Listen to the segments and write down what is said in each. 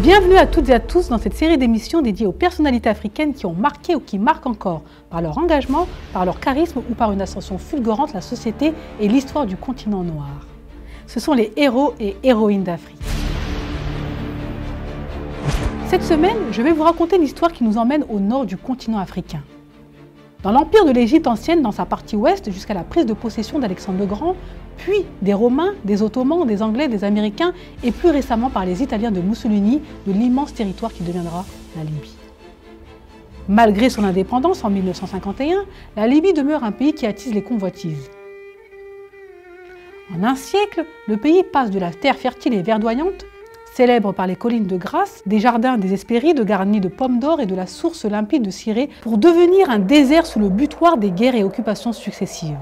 Bienvenue à toutes et à tous dans cette série d'émissions dédiées aux personnalités africaines qui ont marqué ou qui marquent encore par leur engagement, par leur charisme ou par une ascension fulgurante la société et l'histoire du continent noir. Ce sont les héros et héroïnes d'Afrique. Cette semaine, je vais vous raconter l'histoire qui nous emmène au nord du continent africain. Dans l'empire de l'Égypte ancienne, dans sa partie ouest, jusqu'à la prise de possession d'Alexandre le Grand, puis des Romains, des Ottomans, des Anglais, des Américains et plus récemment par les Italiens de Mussolini, de l'immense territoire qui deviendra la Libye. Malgré son indépendance en 1951, la Libye demeure un pays qui attise les convoitises. En un siècle, le pays passe de la terre fertile et verdoyante, célèbre par les collines de Grasse, des jardins des Hespérides garnis de pommes d'or et de la source limpide de Ciré, pour devenir un désert sous le butoir des guerres et occupations successives.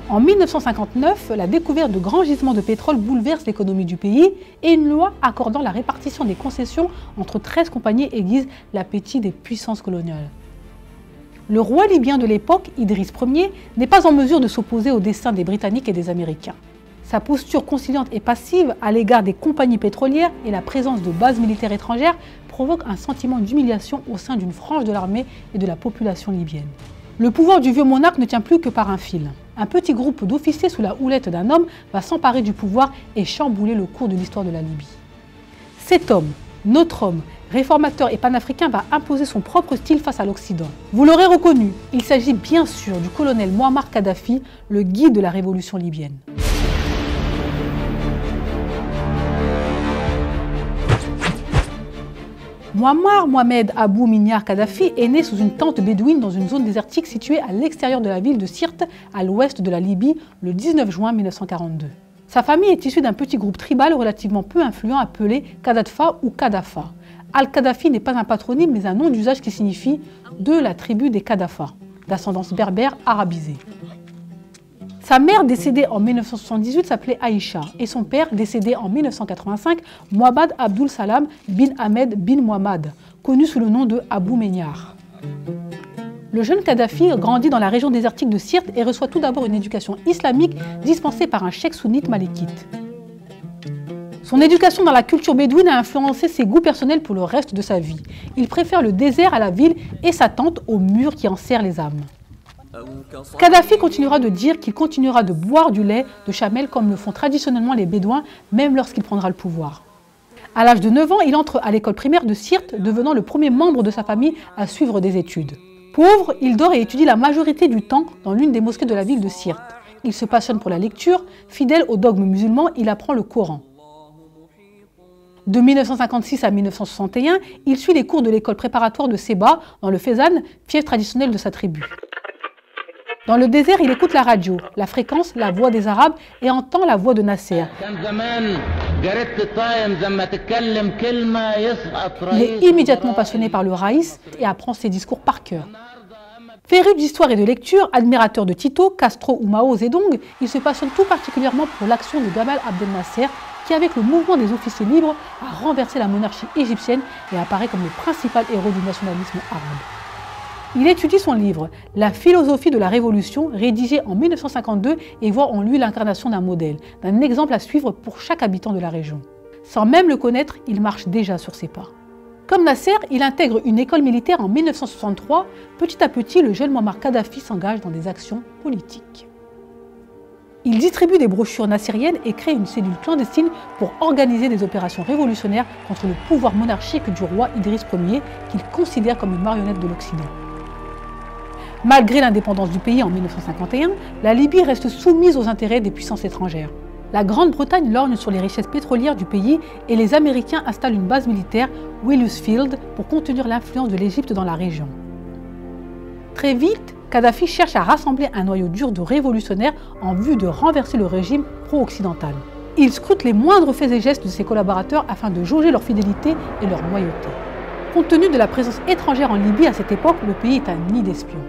En 1959, la découverte de grands gisements de pétrole bouleverse l'économie du pays et une loi accordant la répartition des concessions entre 13 compagnies aiguise l'appétit des puissances coloniales. Le roi libyen de l'époque, Idriss Ier, n'est pas en mesure de s'opposer au destin des Britanniques et des Américains. Sa posture conciliante et passive à l'égard des compagnies pétrolières et la présence de bases militaires étrangères provoquent un sentiment d'humiliation au sein d'une frange de l'armée et de la population libyenne. Le pouvoir du vieux monarque ne tient plus que par un fil. Un petit groupe d'officiers sous la houlette d'un homme va s'emparer du pouvoir et chambouler le cours de l'histoire de la Libye. Cet homme, notre homme, réformateur et panafricain, va imposer son propre style face à l'Occident. Vous l'aurez reconnu, il s'agit bien sûr du colonel Mouammar Kadhafi, le guide de la révolution libyenne. Mouammar Mohamed Abou Minyar Kadhafi est né sous une tente bédouine dans une zone désertique située à l'extérieur de la ville de Sirte, à l'ouest de la Libye, le 19 juin 1942. Sa famille est issue d'un petit groupe tribal relativement peu influent appelé Kadhafa ou Kadafa. Al-Kadhafi n'est pas un patronyme mais un nom d'usage qui signifie « de la tribu des Kadafa », d'ascendance berbère arabisée. Sa mère, décédée en 1978, s'appelait Aïcha et son père, décédé en 1985, Mohamed Abdul Salam bin Ahmed bin Mohamed, connu sous le nom de Abou Minyar. Le jeune Kadhafi grandit dans la région désertique de Sirte et reçoit tout d'abord une éducation islamique dispensée par un cheikh sunnite malékite. Son éducation dans la culture bédouine a influencé ses goûts personnels pour le reste de sa vie. Il préfère le désert à la ville et sa tente au mur qui enserre les âmes. Kadhafi continuera de dire qu'il continuera de boire du lait de chamelle comme le font traditionnellement les Bédouins, même lorsqu'il prendra le pouvoir. À l'âge de 9 ans, il entre à l'école primaire de Sirte, devenant le premier membre de sa famille à suivre des études. Pauvre, il dort et étudie la majorité du temps dans l'une des mosquées de la ville de Sirte. Il se passionne pour la lecture, fidèle au dogme musulman, il apprend le Coran. De 1956 à 1961, il suit les cours de l'école préparatoire de Seba, dans le Fezzan, fief traditionnel de sa tribu. Dans le désert, il écoute la radio, la fréquence, la voix des Arabes et entend la voix de Nasser. Il est immédiatement passionné par le raïs et apprend ses discours par cœur. Féru d'histoire et de lecture, admirateur de Tito, Castro ou Mao Zedong, il se passionne tout particulièrement pour l'action de Gamal Abdel Nasser qui, avec le mouvement des officiers libres, a renversé la monarchie égyptienne et apparaît comme le principal héros du nationalisme arabe. Il étudie son livre « La philosophie de la révolution » rédigé en 1952 et voit en lui l'incarnation d'un modèle, d'un exemple à suivre pour chaque habitant de la région. Sans même le connaître, il marche déjà sur ses pas. Comme Nasser, il intègre une école militaire en 1963. Petit à petit, le jeune Mouammar Kadhafi s'engage dans des actions politiques. Il distribue des brochures nassériennes et crée une cellule clandestine pour organiser des opérations révolutionnaires contre le pouvoir monarchique du roi Idriss Ier, qu'il considère comme une marionnette de l'Occident. Malgré l'indépendance du pays en 1951, la Libye reste soumise aux intérêts des puissances étrangères. La Grande-Bretagne lorgne sur les richesses pétrolières du pays et les Américains installent une base militaire, Willis Field, pour contenir l'influence de l'Égypte dans la région. Très vite, Kadhafi cherche à rassembler un noyau dur de révolutionnaires en vue de renverser le régime pro-occidental. Il scrute les moindres faits et gestes de ses collaborateurs afin de jauger leur fidélité et leur loyauté. Compte tenu de la présence étrangère en Libye à cette époque, le pays est un nid d'espions.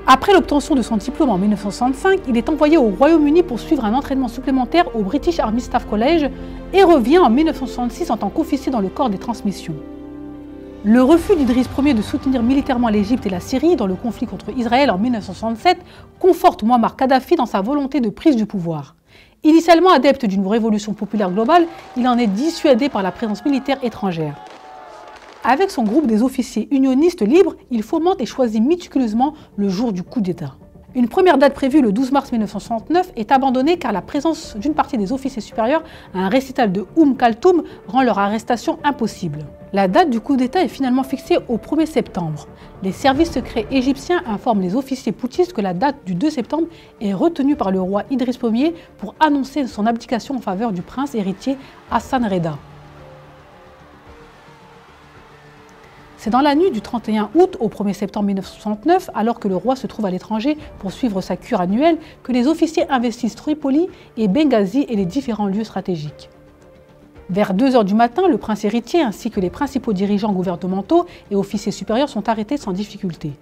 Après l'obtention de son diplôme en 1965, il est envoyé au Royaume-Uni pour suivre un entraînement supplémentaire au British Army Staff College et revient en 1966 en tant qu'officier dans le corps des transmissions. Le refus d'Idriss Ier de soutenir militairement l'Égypte et la Syrie dans le conflit contre Israël en 1967 conforte Mouammar Kadhafi dans sa volonté de prise du pouvoir. Initialement adepte d'une révolution populaire globale, il en est dissuadé par la présence militaire étrangère. Avec son groupe des officiers unionistes libres, il fomente et choisit méticuleusement le jour du coup d'État. Une première date prévue le 12 mars 1969 est abandonnée car la présence d'une partie des officiers supérieurs à un récital de Kaltoum rend leur arrestation impossible. La date du coup d'État est finalement fixée au 1er septembre. Les services secrets égyptiens informent les officiers poutistes que la date du 2 septembre est retenue par le roi Idriss Ier pour annoncer son abdication en faveur du prince héritier Hassan Reda. C'est dans la nuit du 31 août au 1er septembre 1969, alors que le roi se trouve à l'étranger pour suivre sa cure annuelle, que les officiers investissent Tripoli et Benghazi et les différents lieux stratégiques. Vers 2 h du matin, le prince héritier ainsi que les principaux dirigeants gouvernementaux et officiers supérieurs sont arrêtés sans difficulté.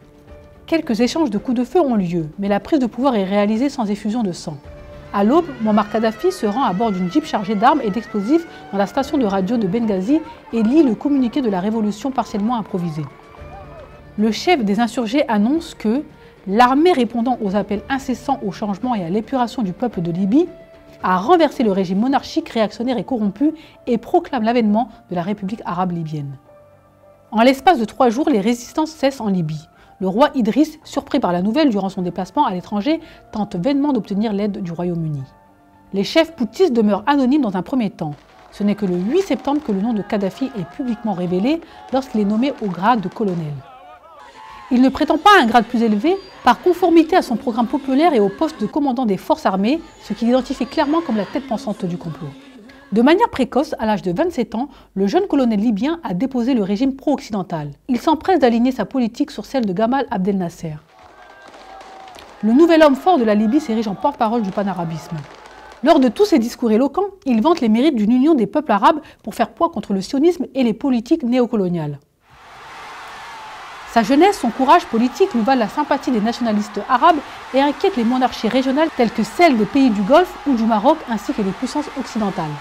Quelques échanges de coups de feu ont lieu, mais la prise de pouvoir est réalisée sans effusion de sang. À l'aube, Mouammar Kadhafi se rend à bord d'une jeep chargée d'armes et d'explosifs dans la station de radio de Benghazi et lit le communiqué de la révolution partiellement improvisé. Le chef des insurgés annonce que l'armée répondant aux appels incessants au changement et à l'épuration du peuple de Libye a renversé le régime monarchique réactionnaire et corrompu et proclame l'avènement de la République arabe libyenne. En l'espace de 3 jours, les résistances cessent en Libye. Le roi Idriss, surpris par la nouvelle durant son déplacement à l'étranger, tente vainement d'obtenir l'aide du Royaume-Uni. Les chefs poutistes demeurent anonymes dans un premier temps. Ce n'est que le 8 septembre que le nom de Kadhafi est publiquement révélé lorsqu'il est nommé au grade de colonel. Il ne prétend pas à un grade plus élevé par conformité à son programme populaire et au poste de commandant des forces armées, ce qui l'identifie clairement comme la tête pensante du complot. De manière précoce, à l'âge de 27 ans, le jeune colonel libyen a déposé le régime pro-occidental. Il s'empresse d'aligner sa politique sur celle de Gamal Abdel Nasser. Le nouvel homme fort de la Libye s'érige en porte-parole du panarabisme. Lors de tous ses discours éloquents, il vante les mérites d'une union des peuples arabes pour faire poids contre le sionisme et les politiques néocoloniales. Sa jeunesse, son courage politique lui valent la sympathie des nationalistes arabes et inquiète les monarchies régionales telles que celles des pays du Golfe ou du Maroc ainsi que les puissances occidentales.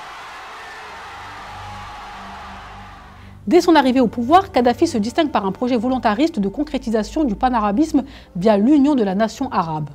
Dès son arrivée au pouvoir, Kadhafi se distingue par un projet volontariste de concrétisation du panarabisme via l'union de la nation arabe,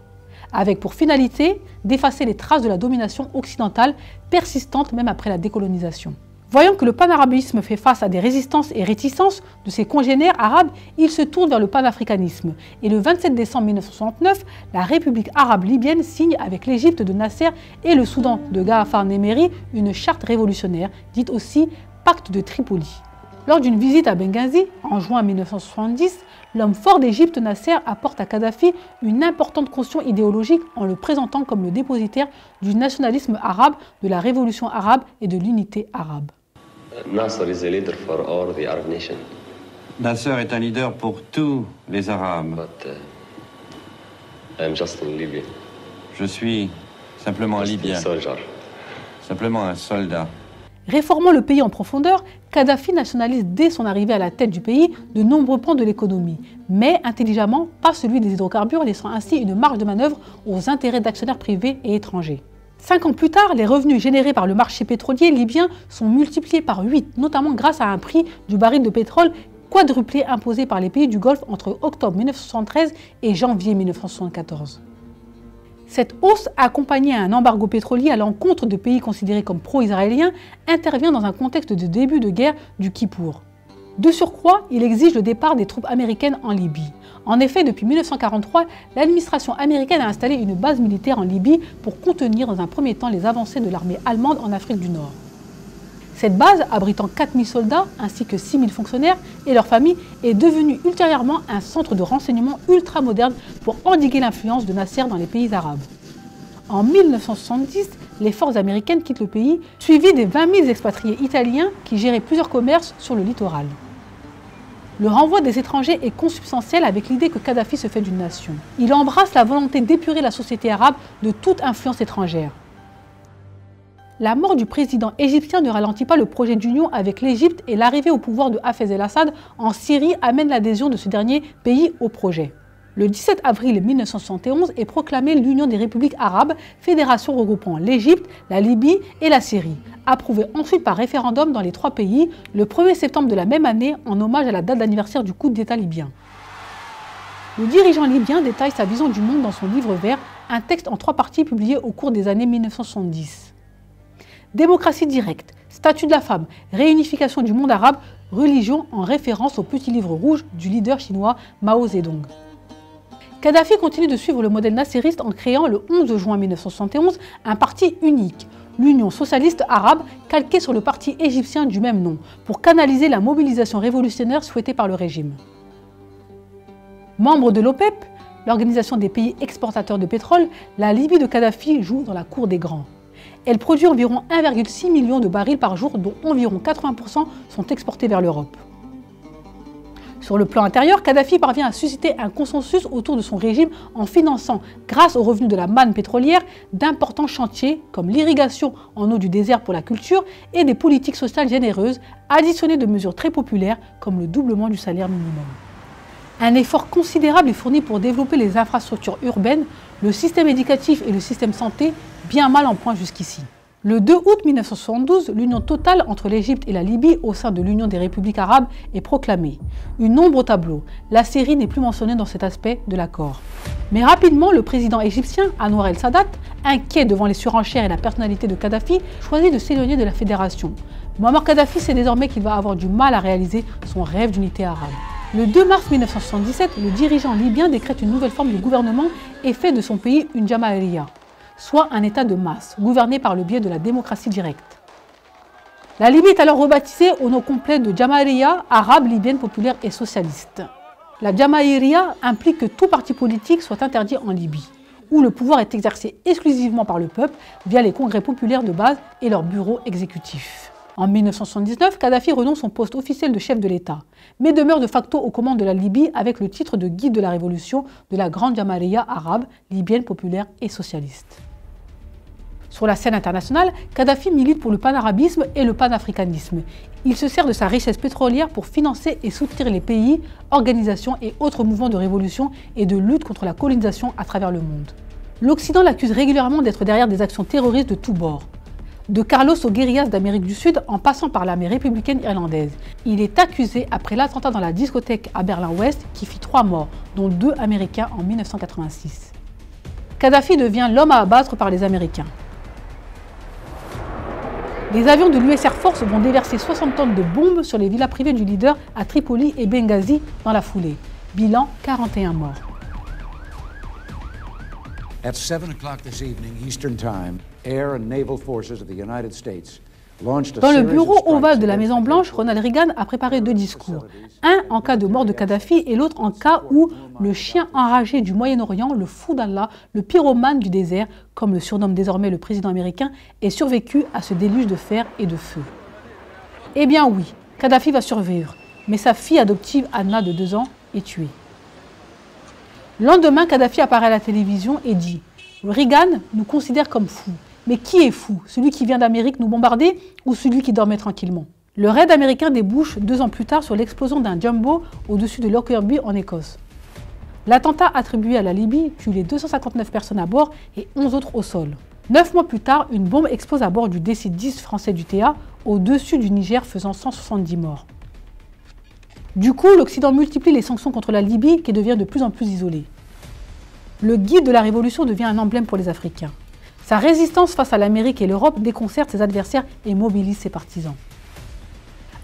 avec pour finalité d'effacer les traces de la domination occidentale persistante même après la décolonisation. Voyant que le panarabisme fait face à des résistances et réticences de ses congénères arabes, il se tourne vers le panafricanisme. Et le 27 décembre 1969, la République arabe libyenne signe avec l'Égypte de Nasser et le Soudan de Gaafar Néméry une charte révolutionnaire, dite aussi Pacte de Tripoli. Lors d'une visite à Benghazi, en juin 1970, l'homme fort d'Égypte, Nasser, apporte à Kadhafi une importante caution idéologique en le présentant comme le dépositaire du nationalisme arabe, de la révolution arabe et de l'unité arabe. Nasser is a leader for all the Arab nations. Nasser est un leader pour tous les Arabes. But I'm just in Libya. Je suis simplement un Libyen, simplement un soldat. Réformant le pays en profondeur, Kadhafi nationalise dès son arrivée à la tête du pays de nombreux pans de l'économie, mais intelligemment, pas celui des hydrocarbures, laissant ainsi une marge de manœuvre aux intérêts d'actionnaires privés et étrangers. 5 ans plus tard, les revenus générés par le marché pétrolier libyen sont multipliés par 8, notamment grâce à un prix du baril de pétrole quadruplé imposé par les pays du Golfe entre octobre 1973 et janvier 1974. Cette hausse, accompagnée à un embargo pétrolier à l'encontre de pays considérés comme pro-israéliens, intervient dans un contexte de début de guerre du Kippour. De surcroît, il exige le départ des troupes américaines en Libye. En effet, depuis 1943, l'administration américaine a installé une base militaire en Libye pour contenir dans un premier temps les avancées de l'armée allemande en Afrique du Nord. Cette base, abritant 4000 soldats ainsi que 6000 fonctionnaires et leurs familles, est devenue ultérieurement un centre de renseignement ultra-moderne pour endiguer l'influence de Nasser dans les pays arabes. En 1970, les forces américaines quittent le pays, suivies des 20 000 expatriés italiens qui géraient plusieurs commerces sur le littoral. Le renvoi des étrangers est consubstantiel avec l'idée que Kadhafi se fait d'une nation. Il embrasse la volonté d'épurer la société arabe de toute influence étrangère. La mort du président égyptien ne ralentit pas le projet d'union avec l'Égypte et l'arrivée au pouvoir de Hafez el-Assad en Syrie amène l'adhésion de ce dernier pays au projet. Le 17 avril 1971 est proclamée l'Union des républiques arabes, fédération regroupant l'Égypte, la Libye et la Syrie, approuvée ensuite par référendum dans les 3 pays le 1er septembre de la même année en hommage à la date d'anniversaire du coup d'État libyen. Le dirigeant libyen détaille sa vision du monde dans son livre vert, un texte en 3 parties publié au cours des années 1970. Démocratie directe, statut de la femme, réunification du monde arabe, religion en référence au petit livre rouge du leader chinois Mao Zedong. Kadhafi continue de suivre le modèle nassériste en créant le 11 juin 1971 un parti unique, l'Union socialiste arabe, calquée sur le parti égyptien du même nom, pour canaliser la mobilisation révolutionnaire souhaitée par le régime. Membre de l'OPEP, l'organisation des pays exportateurs de pétrole, la Libye de Kadhafi joue dans la cour des grands. Elle produit environ 1,6 million de barils par jour, dont environ 80% sont exportés vers l'Europe. Sur le plan intérieur, Kadhafi parvient à susciter un consensus autour de son régime en finançant, grâce aux revenus de la manne pétrolière, d'importants chantiers comme l'irrigation en eau du désert pour la culture et des politiques sociales généreuses, additionnées de mesures très populaires comme le doublement du salaire minimum. Un effort considérable est fourni pour développer les infrastructures urbaines, le système éducatif et le système santé, bien mal en point jusqu'ici. Le 2 août 1972, l'union totale entre l'Égypte et la Libye au sein de l'Union des républiques arabes est proclamée. Une ombre au tableau, la Syrie n'est plus mentionnée dans cet aspect de l'accord. Mais rapidement, le président égyptien, Anwar el-Sadat, inquiet devant les surenchères et la personnalité de Kadhafi, choisit de s'éloigner de la fédération. Muammar Kadhafi sait désormais qu'il va avoir du mal à réaliser son rêve d'unité arabe. Le 2 mars 1977, le dirigeant libyen décrète une nouvelle forme de gouvernement et fait de son pays une Jamahiriya, soit un État de masse, gouverné par le biais de la démocratie directe. La Libye est alors rebaptisée au nom complet de Jamahiriya arabe libyenne populaire et socialiste. La Jamahiriya implique que tout parti politique soit interdit en Libye, où le pouvoir est exercé exclusivement par le peuple via les congrès populaires de base et leurs bureaux exécutifs. En 1979, Kadhafi renonce son poste officiel de chef de l'État, mais demeure de facto aux commandes de la Libye avec le titre de guide de la révolution de la grande Jamahiriya arabe, libyenne populaire et socialiste. Sur la scène internationale, Kadhafi milite pour le panarabisme et le panafricanisme. Il se sert de sa richesse pétrolière pour financer et soutenir les pays, organisations et autres mouvements de révolution et de lutte contre la colonisation à travers le monde. L'Occident l'accuse régulièrement d'être derrière des actions terroristes de tous bords. De Carlos aux guérillas d'Amérique du Sud en passant par l'armée républicaine irlandaise. Il est accusé après l'attentat dans la discothèque à Berlin-Ouest qui fit 3 morts, dont 2 Américains en 1986. Kadhafi devient l'homme à abattre par les Américains. Les avions de l'US Air Force vont déverser 60 tonnes de bombes sur les villas privées du leader à Tripoli et Benghazi dans la foulée. Bilan, 41 morts. At 7 o'clock this evening, Eastern Time, Air and Naval Forces of the United States launched a Dans le series of bureau strikes ovale de la against Maison-Blanche, Ronald Reagan a préparé 2 discours. Un en cas de mort de Kadhafi et l'autre en cas où le chien enragé du Moyen-Orient, le fou d'Allah, le pyromane du désert, comme le surnomme désormais le président américain, ait survécu à ce déluge de fer et de feu. Eh bien oui, Kadhafi va survivre, mais sa fille adoptive Anna de 2 ans est tuée. Le lendemain, Kadhafi apparaît à la télévision et dit « Reagan nous considère comme fous. Mais qui est fou? Celui qui vient d'Amérique nous bombarder ou celui qui dormait tranquillement ?» Le raid américain débouche 2 ans plus tard sur l'explosion d'un jumbo au-dessus de Lockerbie en Écosse. L'attentat attribué à la Libye tue les 259 personnes à bord et 11 autres au sol. 9 mois plus tard, une bombe explose à bord du DC-10 français du TA au-dessus du Niger, faisant 170 morts. Du coup, l'Occident multiplie les sanctions contre la Libye qui devient de plus en plus isolée. Le guide de la révolution devient un emblème pour les Africains. Sa résistance face à l'Amérique et l'Europe déconcerte ses adversaires et mobilise ses partisans.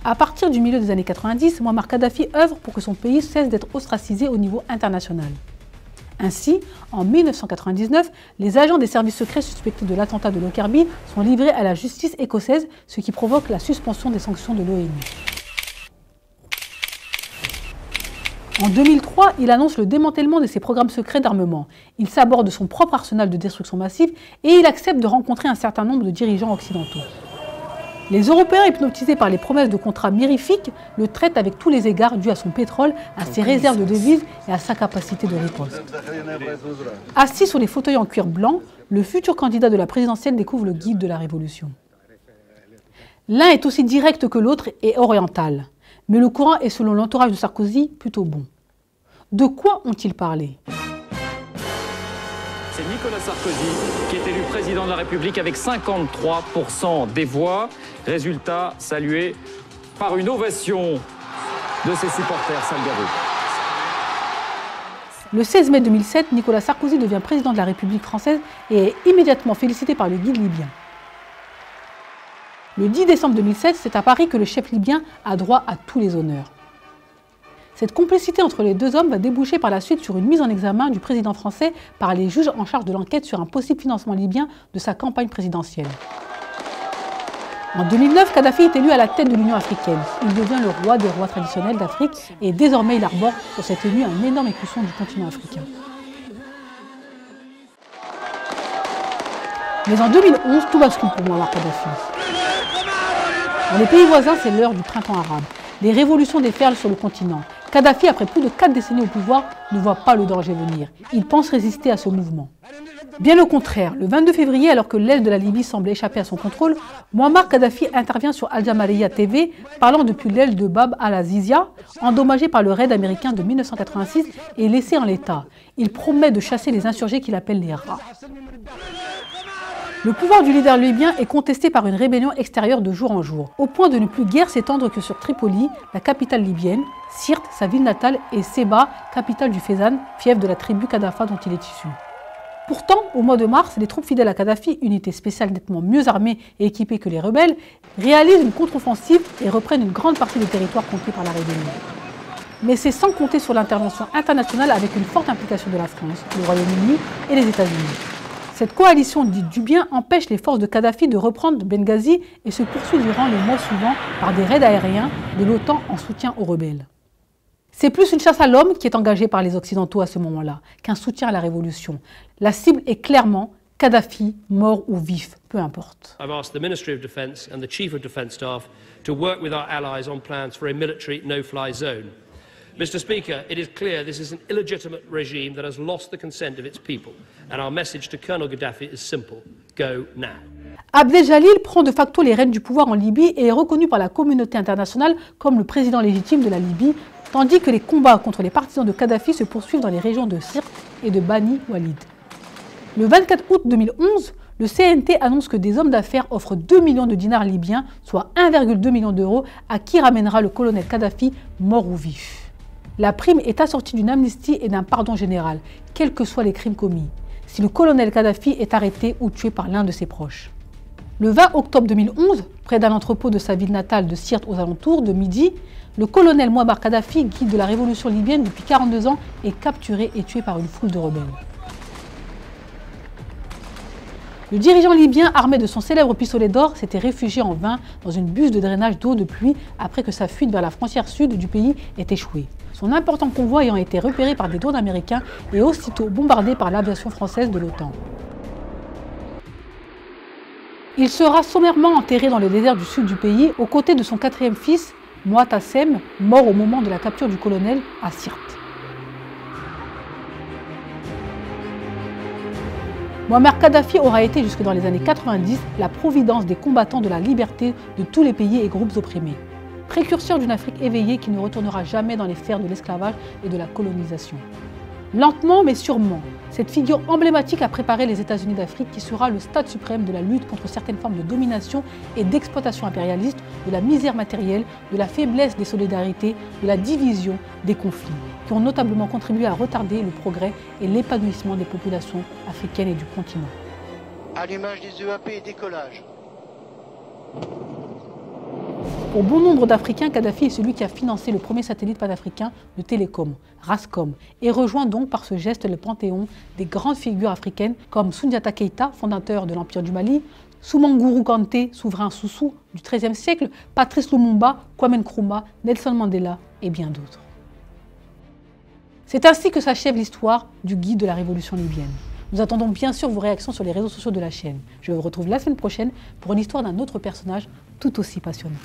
À partir du milieu des années 90, Muammar Kadhafi œuvre pour que son pays cesse d'être ostracisé au niveau international. Ainsi, en 1999, les agents des services secrets suspectés de l'attentat de Lockerbie sont livrés à la justice écossaise, ce qui provoque la suspension des sanctions de l'ONU. En 2003, il annonce le démantèlement de ses programmes secrets d'armement. Il s'aborde son propre arsenal de destruction massive et il accepte de rencontrer un certain nombre de dirigeants occidentaux. Les Européens, hypnotisés par les promesses de contrats mirifiques, le traitent avec tous les égards dus à son pétrole, à ses réserves de devises et à sa capacité de riposte. Assis sur les fauteuils en cuir blanc, le futur candidat de la présidentielle découvre le guide de la révolution. L'un est aussi direct que l'autre et oriental. Mais le courant est, selon l'entourage de Sarkozy, plutôt bon. De quoi ont-ils parlé? C'est Nicolas Sarkozy qui est élu président de la République avec 53% des voix. Résultat salué par une ovation de ses supporters salgarous. Le 16 mai 2007, Nicolas Sarkozy devient président de la République française et est immédiatement félicité par le guide libyen. Le 10 décembre 2007, c'est à Paris que le chef libyen a droit à tous les honneurs. Cette complicité entre les deux hommes va déboucher par la suite sur une mise en examen du président français par les juges en charge de l'enquête sur un possible financement libyen de sa campagne présidentielle. En 2009, Kadhafi est élu à la tête de l'Union africaine. Il devient le roi des rois traditionnels d'Afrique et désormais il arbore sur cette tenue un énorme écusson du continent africain. Mais en 2011, tout bascule pour Mouammar Kadhafi. Dans les pays voisins, c'est l'heure du printemps arabe. Les révolutions déferlent sur le continent. Kadhafi, après plus de 4 décennies au pouvoir, ne voit pas le danger venir. Il pense résister à ce mouvement. Bien au contraire, le 22 février, alors que l'est de la Libye semble échapper à son contrôle, Mouammar Kadhafi intervient sur Al Jamahiriya TV, parlant depuis l'aile de Bab al-Azizia, endommagé par le raid américain de 1986 et laissé en l'état. Il promet de chasser les insurgés qu'il appelle les rats. Le pouvoir du leader libyen est contesté par une rébellion extérieure de jour en jour, au point de ne plus guère s'étendre que sur Tripoli, la capitale libyenne, Sirte, sa ville natale, et Seba, capitale du Fezzan, fief de la tribu Kadhafa dont il est issu. Pourtant, au mois de mars, les troupes fidèles à Kadhafi, unité spéciale nettement mieux armées et équipées que les rebelles, réalisent une contre-offensive et reprennent une grande partie des territoires conquis par la rébellion. Mais c'est sans compter sur l'intervention internationale avec une forte implication de la France, le Royaume-Uni et les États-Unis. Cette coalition dite du bien empêche les forces de Kadhafi de reprendre Benghazi et se poursuit durant les mois suivants par des raids aériens de l'OTAN en soutien aux rebelles. C'est plus une chasse à l'homme qui est engagée par les Occidentaux à ce moment-là qu'un soutien à la révolution. La cible est clairement Kadhafi, mort ou vif, peu importe. I've asked the Ministry of Defence and the Chief of Defence Staff to work with our allies on plans for a military no-fly zone. Mr. Speaker, it is clear this is an illegitimate regime that has lost the consent of its people, and our message to Colonel Gaddafi is simple: go now. Abdel Jalil prend de facto les rênes du pouvoir en Libye et est reconnu par la communauté internationale comme le président légitime de la Libye, tandis que les combats contre les partisans de Kadhafi se poursuivent dans les régions de Sirte et de Bani Walid. Le 24 août 2011, le CNT annonce que des hommes d'affaires offrent 2 millions de dinars libyens, soit 1,2 million d'euros, à qui ramènera le colonel Kadhafi, mort ou vif. La prime est assortie d'une amnistie et d'un pardon général, quels que soient les crimes commis, si le colonel Kadhafi est arrêté ou tué par l'un de ses proches. Le 20 octobre 2011, près d'un entrepôt de sa ville natale de Sirte aux alentours de midi, le colonel Mouammar Kadhafi, guide de la révolution libyenne depuis 42 ans, est capturé et tué par une foule de rebelles. Le dirigeant libyen, armé de son célèbre pistolet d'or, s'était réfugié en vain dans une buse de drainage d'eau de pluie après que sa fuite vers la frontière sud du pays ait échoué. Son important convoi ayant été repéré par des drones américains et aussitôt bombardé par l'aviation française de l'OTAN. Il sera sommairement enterré dans le désert du sud du pays, aux côtés de son 4e fils, Moatassem, mort au moment de la capture du colonel à Sirte. Mouammar Kadhafi aura été jusque dans les années 90 la providence des combattants de la liberté de tous les pays et groupes opprimés. Précurseur d'une Afrique éveillée qui ne retournera jamais dans les fers de l'esclavage et de la colonisation. Lentement mais sûrement, cette figure emblématique a préparé les États-Unis d'Afrique qui sera le stade suprême de la lutte contre certaines formes de domination et d'exploitation impérialiste, de la misère matérielle, de la faiblesse des solidarités, de la division, des conflits, qui ont notablement contribué à retarder le progrès et l'épanouissement des populations africaines et du continent. À l'image des EAP et décollage. Pour bon nombre d'Africains, Kadhafi est celui qui a financé le premier satellite panafricain de télécom, Rascom, et rejoint donc par ce geste le panthéon des grandes figures africaines comme Soundiata Keïta, fondateur de l'Empire du Mali, Soumangourou Kanté, souverain Soussou du XIIIe siècle, Patrice Lumumba, Kwame Nkrumah, Nelson Mandela et bien d'autres. C'est ainsi que s'achève l'histoire du guide de la révolution libyenne. Nous attendons bien sûr vos réactions sur les réseaux sociaux de la chaîne. Je vous retrouve la semaine prochaine pour une histoire d'un autre personnage tout aussi passionnant.